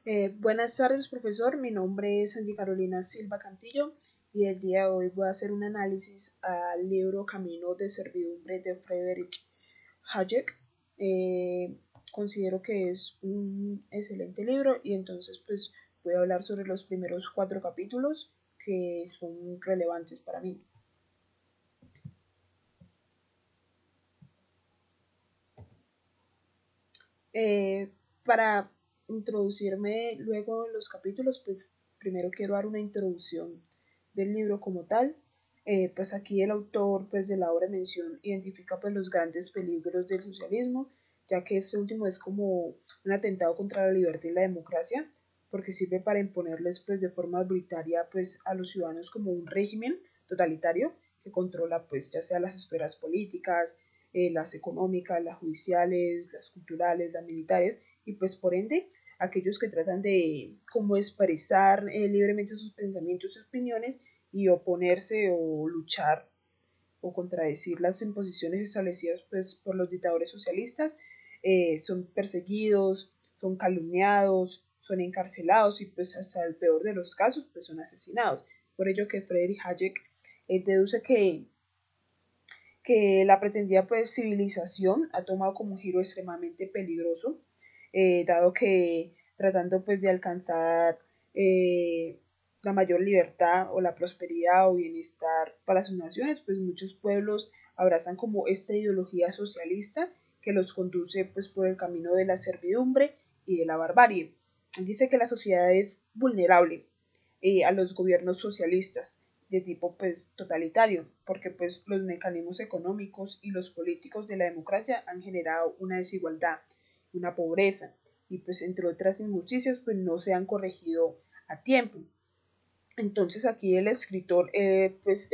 Buenas tardes, profesor. Mi nombre es Andy Carolina Silva Cantillo y el día de hoy voy a hacer un análisis al libro Camino de Servidumbre de Friedrich Hayek. Eh, Considero que es un excelente libro y entonces pues voy a hablar sobre los primeros 4 capítulos que son relevantes para mí. Eh, para introducirme luego en los capítulos, pues primero quiero dar una introducción del libro como tal. Pues aquí el autor pues de la obra de mención identifica pues los grandes peligros del socialismo, ya que este último es como un atentado contra la libertad y la democracia, porque sirve para imponerles pues de forma arbitraria pues a los ciudadanos como un régimen totalitario que controla pues ya sea las esferas políticas, las económicas, las judiciales, las culturales, las militares, y pues por ende aquellos que tratan de como expresar libremente sus pensamientos y opiniones y oponerse o luchar o contradecir las imposiciones establecidas pues, por los dictadores socialistas, son perseguidos, son calumniados, son encarcelados y pues hasta el peor de los casos pues son asesinados. Por ello que Friedrich Hayek deduce que la pretendida pues, civilización ha tomado como un giro extremadamente peligroso, dado que tratando pues, de alcanzar la mayor libertad o la prosperidad o bienestar para sus naciones, pues muchos pueblos abrazan como esta ideología socialista que los conduce pues, por el camino de la servidumbre y de la barbarie. Dice que la sociedad es vulnerable a los gobiernos socialistas de tipo pues totalitario, porque pues los mecanismos económicos y los políticos de la democracia han generado una desigualdad, una pobreza y pues entre otras injusticias pues no se han corregido a tiempo. Entonces aquí el escritor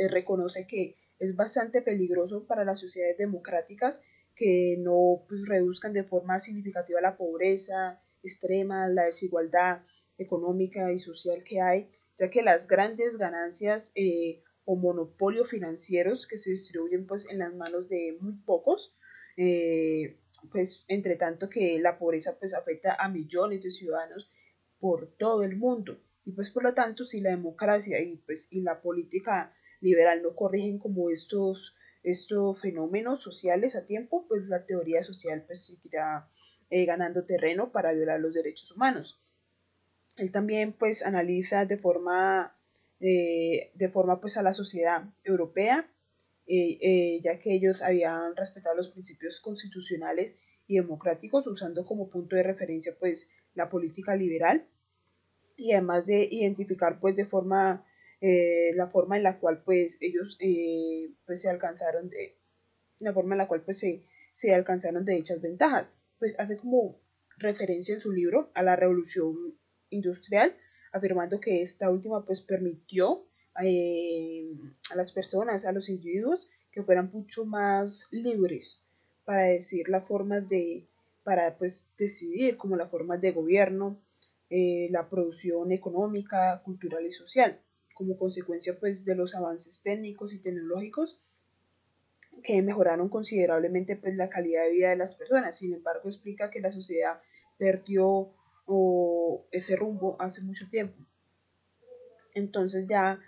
reconoce que es bastante peligroso para las sociedades democráticas que no pues, reduzcan de forma significativa la pobreza extrema, la desigualdad económica y social que hay, ya que las grandes ganancias o monopolios financieros que se distribuyen pues, en las manos de muy pocos, pues entre tanto que la pobreza pues, afecta a millones de ciudadanos por todo el mundo. Y pues por lo tanto, si la democracia y la política liberal no corrigen como estos fenómenos sociales a tiempo, pues la teoría social pues seguirá ganando terreno para violar los derechos humanos. Él también pues analiza de forma pues a la sociedad europea, ya que ellos habían respetado los principios constitucionales y democráticos usando como punto de referencia pues la política liberal y además de identificar pues de forma la forma en la cual pues ellos pues se alcanzaron de la forma en la cual pues se alcanzaron de dichas ventajas. Pues hace como referencia en su libro a la revolución industrial, afirmando que esta última pues permitió a las personas, a los individuos, que fueran mucho más libres para decir las formas para pues decidir como las formas de gobierno, la producción económica, cultural y social, como consecuencia pues de los avances técnicos y tecnológicos que mejoraron considerablemente pues, la calidad de vida de las personas. Sin embargo, explica que la sociedad perdió ese rumbo hace mucho tiempo. Entonces ya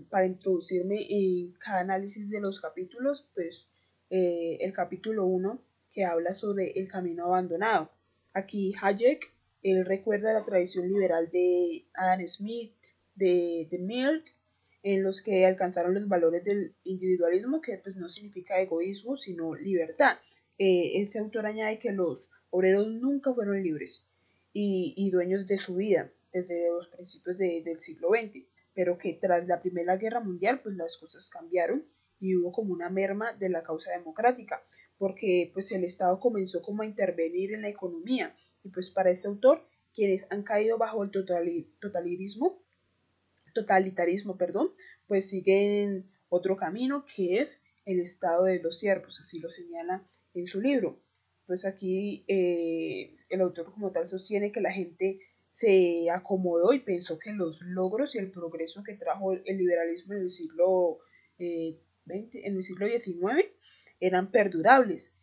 para introducirme en cada análisis de los capítulos, pues el capítulo 1 que habla sobre el camino abandonado. Aquí Hayek él recuerda la tradición liberal de Adam Smith, de Milk, en los que alcanzaron los valores del individualismo, que pues no significa egoísmo, sino libertad. Este autor añade que los obreros nunca fueron libres y dueños de su vida desde los principios del siglo XX, pero que tras la Primera Guerra Mundial pues las cosas cambiaron y hubo como una merma de la causa democrática, porque pues el Estado comenzó como a intervenir en la economía y pues para este autor quienes han caído bajo el totalitarismo, perdón, pues siguen otro camino que es el estado de los siervos, así lo señala en su libro. Pues aquí el autor como tal sostiene que la gente se acomodó y pensó que los logros y el progreso que trajo el liberalismo en el siglo XX, en el siglo XIX, eran perdurables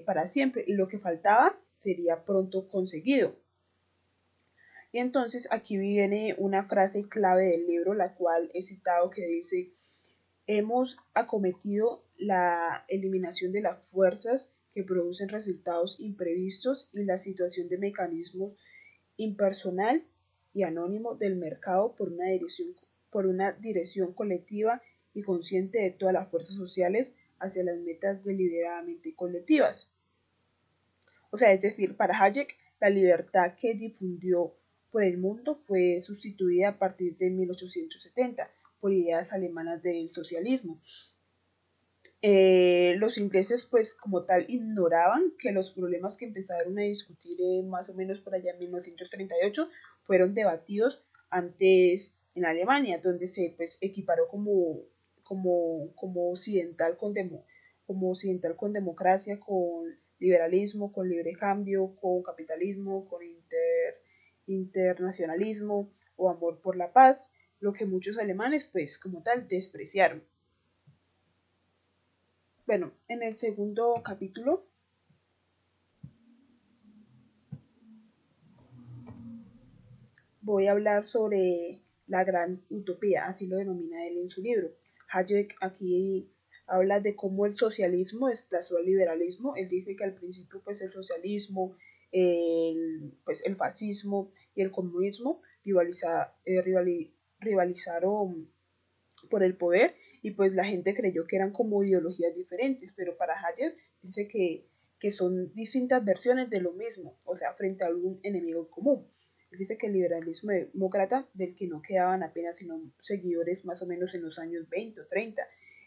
para siempre y lo que faltaba sería pronto conseguido. Y entonces aquí viene una frase clave del libro, la cual he citado, que dice: hemos acometido la eliminación de las fuerzas que producen resultados imprevistos y la situación de mecanismos impersonal y anónimo del mercado por una dirección colectiva y consciente de todas las fuerzas sociales hacia las metas deliberadamente colectivas. O sea, es decir, para Hayek, la libertad que difundió por el mundo fue sustituida a partir de 1870 por ideas alemanas del socialismo. Los ingleses pues como tal ignoraban que los problemas que empezaron a discutir más o menos por allá en 1938 fueron debatidos antes en Alemania, donde se pues equiparó como occidental como occidental con democracia, con liberalismo, con libre cambio, con capitalismo, con internacionalismo o amor por la paz, lo que muchos alemanes pues como tal despreciaron. Bueno, en el segundo capítulo voy a hablar sobre la gran utopía, así lo denomina él en su libro. Hayek aquí habla de cómo el socialismo desplazó al liberalismo. Él dice que al principio pues el socialismo, el fascismo y el comunismo rivalizaron por el poder, y pues la gente creyó que eran como ideologías diferentes, pero para Hayek dice que son distintas versiones de lo mismo, o sea, frente a algún enemigo común. Él dice que el liberalismo demócrata, del que no quedaban apenas sino seguidores más o menos en los años 20 o 30,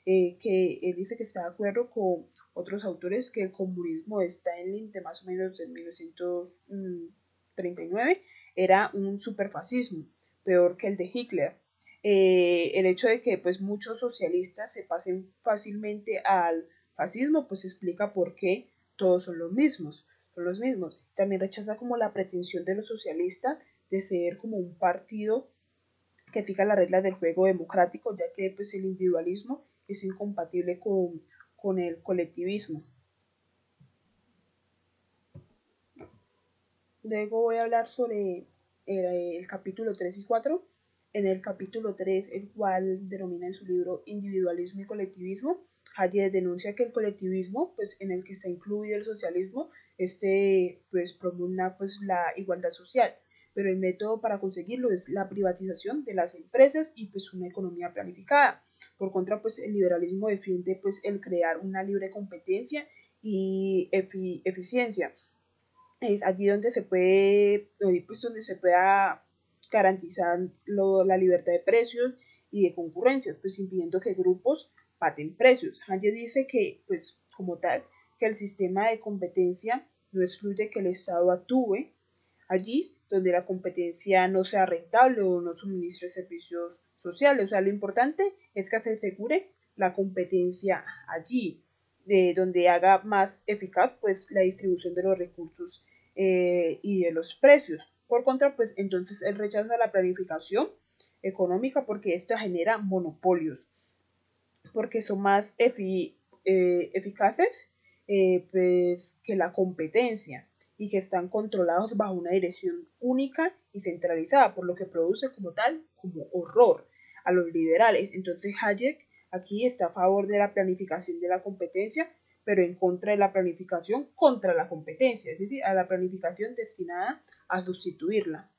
que él dice que está de acuerdo con otros autores que el comunismo de Stalin de más o menos de 1939 era un superfascismo, peor que el de Hitler. El hecho de que pues muchos socialistas se pasen fácilmente al fascismo pues explica por qué todos son los mismos. También rechaza como la pretensión de los socialistas de ser como un partido que siga las reglas del juego democrático, ya que pues el individualismo es incompatible con el colectivismo. Luego voy a hablar sobre el capítulo 3 y 4. En el capítulo 3, el cual denomina en su libro Individualismo y Colectivismo, Hayek denuncia que el colectivismo, pues en el que está incluido el socialismo, pues promulga pues la igualdad social, pero el método para conseguirlo es la privatización de las empresas y pues una economía planificada. Por contra, pues el liberalismo defiende pues el crear una libre competencia y eficiencia. Es allí donde se puede, pues donde se pueda garantizar la libertad de precios y de concurrencias, pues impidiendo que grupos paten precios. Hayek dice que, pues como tal, que el sistema de competencia no excluye que el Estado actúe allí donde la competencia no sea rentable o no suministre servicios sociales. O sea, lo importante es que se asegure la competencia allí, donde haga más eficaz pues la distribución de los recursos y de los precios. Por contra, pues entonces él rechaza la planificación económica porque esta genera monopolios, porque son más eficaces pues, que la competencia, y que están controlados bajo una dirección única y centralizada, por lo que produce como tal como horror a los liberales. Entonces Hayek aquí está a favor de la planificación de la competencia, pero en contra de la planificación contra la competencia, es decir, a la planificación destinada a sustituirla.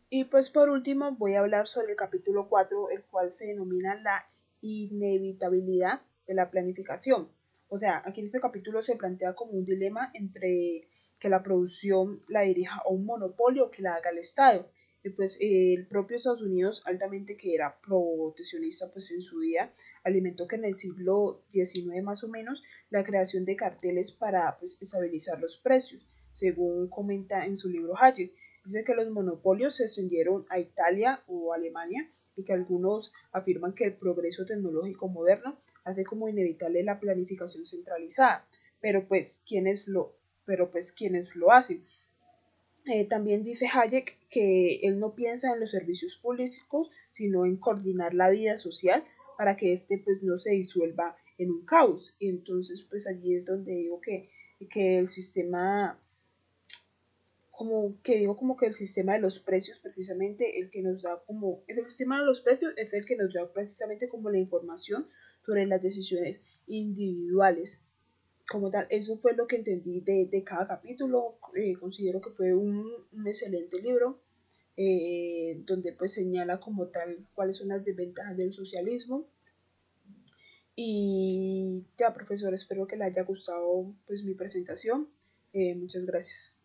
Y pues por último voy a hablar sobre el capítulo 4, el cual se denomina la inevitabilidad de la planificación. O sea, aquí en este capítulo se plantea como un dilema entre que la producción la dirija a un monopolio o que la haga el Estado. Y pues el propio Estados Unidos, altamente que era proteccionista pues en su día, alimentó que en el siglo XIX más o menos la creación de carteles para pues estabilizar los precios, según comenta en su libro Hayek. Dice que los monopolios se extendieron a Italia o Alemania, y que algunos afirman que el progreso tecnológico moderno hace como inevitable la planificación centralizada, pero pues quienes lo hacen. También dice Hayek que él no piensa en los servicios públicos, sino en coordinar la vida social para que pues no se disuelva en un caos. Y entonces pues allí es donde digo que el sistema como que digo como que el sistema de los precios precisamente el que nos da como, es el sistema de los precios es el que nos da precisamente como la información sobre las decisiones individuales. Como tal, eso fue lo que entendí de cada capítulo. Considero que fue un excelente libro donde pues señala como tal cuáles son las desventajas del socialismo. Y ya, profesor, espero que le haya gustado pues mi presentación. Muchas gracias.